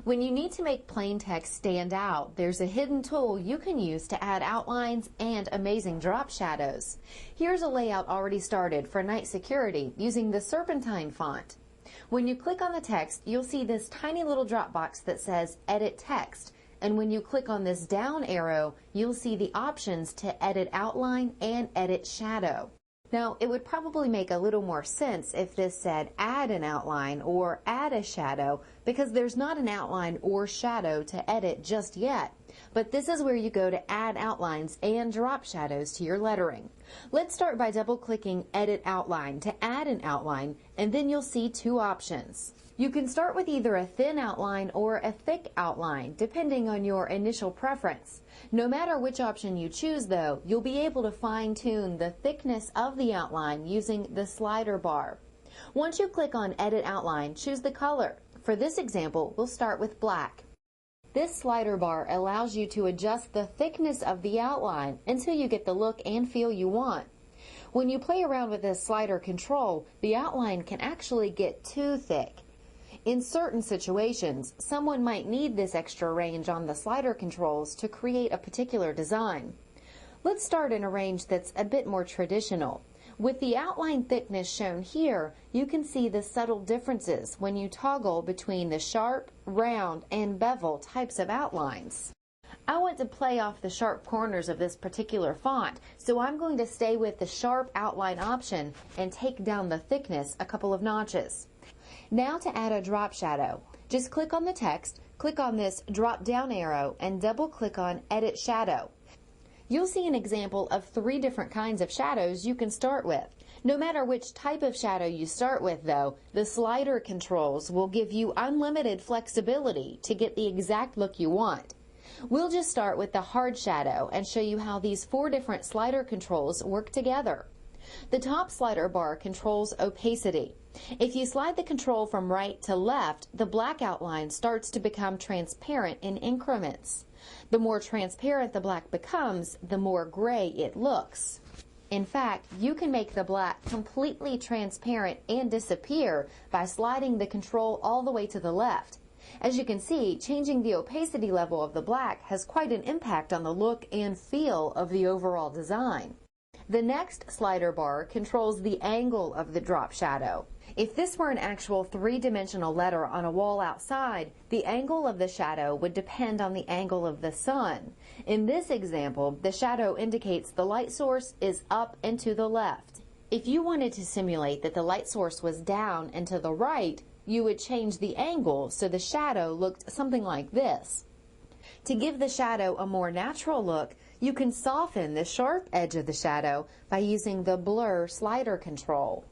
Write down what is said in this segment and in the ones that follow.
When you need to make plain text stand out, there's a hidden tool you can use to add outlines and amazing drop shadows. Here's a layout already started for night security using the Serpentine font. When you click on the text, you'll see this tiny little drop box that says Edit Text. And when you click on this down arrow, you'll see the options to edit outline and edit shadow. Now, it would probably make a little more sense if this said add an outline or add a shadow, because there's not an outline or shadow to edit just yet. But this is where you go to add outlines and drop shadows to your lettering. Let's start by double-clicking Edit Outline to add an outline, and then you'll see two options. You can start with either a thin outline or a thick outline, depending on your initial preference. No matter which option you choose, though, you'll be able to fine-tune the thickness of the outline using the slider bar. Once you click on Edit Outline, choose the color. For this example, we'll start with black. This slider bar allows you to adjust the thickness of the outline until you get the look and feel you want. When you play around with this slider control, the outline can actually get too thick. In certain situations, someone might need this extra range on the slider controls to create a particular design. Let's start in a range that's a bit more traditional. With the outline thickness shown here, you can see the subtle differences when you toggle between the sharp, round, and bevel types of outlines. I want to play off the sharp corners of this particular font, so I'm going to stay with the sharp outline option and take down the thickness a couple of notches. Now to add a drop shadow, just click on the text, click on this drop down arrow, and double click on Edit Shadow. You'll see an example of 3 different kinds of shadows you can start with. No matter which type of shadow you start with, though, the slider controls will give you unlimited flexibility to get the exact look you want. We'll just start with the hard shadow and show you how these 4 different slider controls work together. The top slider bar controls opacity. If you slide the control from right to left, the black outline starts to become transparent in increments. The more transparent the black becomes, the more gray it looks. In fact, you can make the black completely transparent and disappear by sliding the control all the way to the left. As you can see, changing the opacity level of the black has quite an impact on the look and feel of the overall design. The next slider bar controls the angle of the drop shadow. If this were an actual 3-dimensional letter on a wall outside, the angle of the shadow would depend on the angle of the sun. In this example, the shadow indicates the light source is up and to the left. If you wanted to simulate that the light source was down and to the right, you would change the angle so the shadow looked something like this. To give the shadow a more natural look, you can soften the sharp edge of the shadow by using the blur slider control.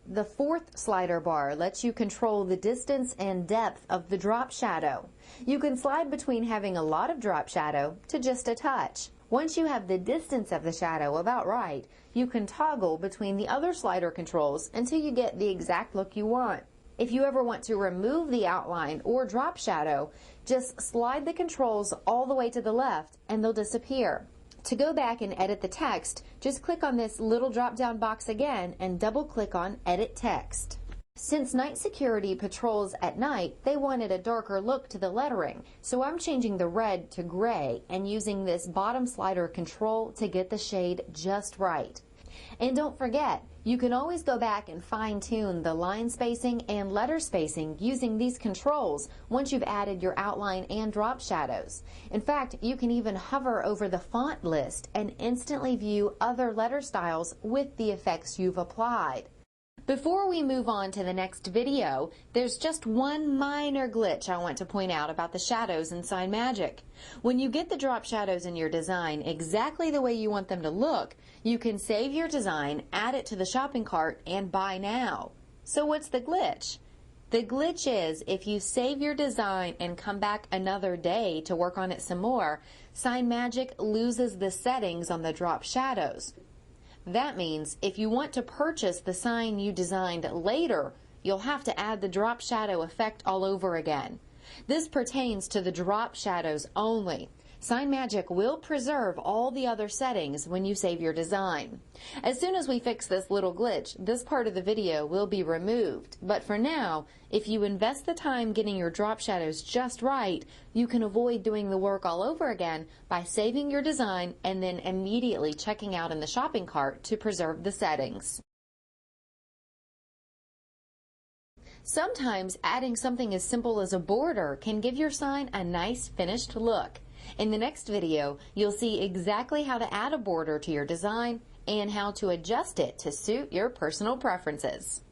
The 4th slider bar lets you control the distance and depth of the drop shadow. You can slide between having a lot of drop shadow to just a touch. Once you have the distance of the shadow about right, you can toggle between the other slider controls until you get the exact look you want. If you ever want to remove the outline or drop shadow, just slide the controls all the way to the left and they'll disappear. To go back and edit the text, just click on this little drop-down box again and double-click on Edit Text. Since night security patrols at night, they wanted a darker look to the lettering, so I'm changing the red to gray and using this bottom slider control to get the shade just right. And don't forget, you can always go back and fine-tune the line spacing and letter spacing using these controls once you've added your outline and drop shadows. In fact, you can even hover over the font list and instantly view other letter styles with the effects you've applied. Before we move on to the next video, there's just one minor glitch I want to point out about the shadows in SignMagic. When you get the drop shadows in your design exactly the way you want them to look, you can save your design, add it to the shopping cart, and buy now. So what's the glitch? The glitch is if you save your design and come back another day to work on it some more, SignMagic loses the settings on the drop shadows. That means if you want to purchase the sign you designed later, you'll have to add the drop shadow effect all over again. This pertains to the drop shadows only. SignMagic will preserve all the other settings when you save your design. As soon as we fix this little glitch, this part of the video will be removed. But for now, if you invest the time getting your drop shadows just right, you can avoid doing the work all over again by saving your design and then immediately checking out in the shopping cart to preserve the settings. Sometimes adding something as simple as a border can give your sign a nice finished look. In the next video, you'll see exactly how to add a border to your design and how to adjust it to suit your personal preferences.